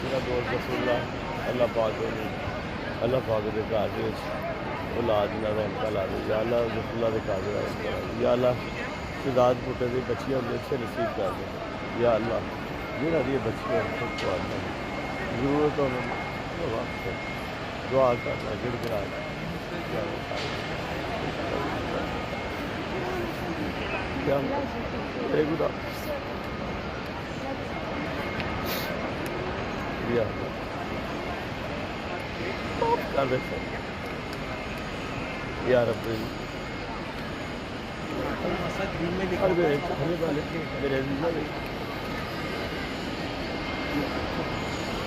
میرا دوست رسول اللہ پاک نے اللہ پاک کے گھر اولاد نہ رونقاں لا دے یا اللہ رسول اللہ کے گھر رونقاں لا دے یا اللہ شہزاد پٹے دی بچیاں دے اچھے نصیب کر دے یا اللہ جنہاں دی بچیاں خود کو آنا ضرورت انہوں وقت دعا کرنا گڑ گڑا کیا اے خدا یا اللہ معاف کر دے یا رب میرے عزیزاں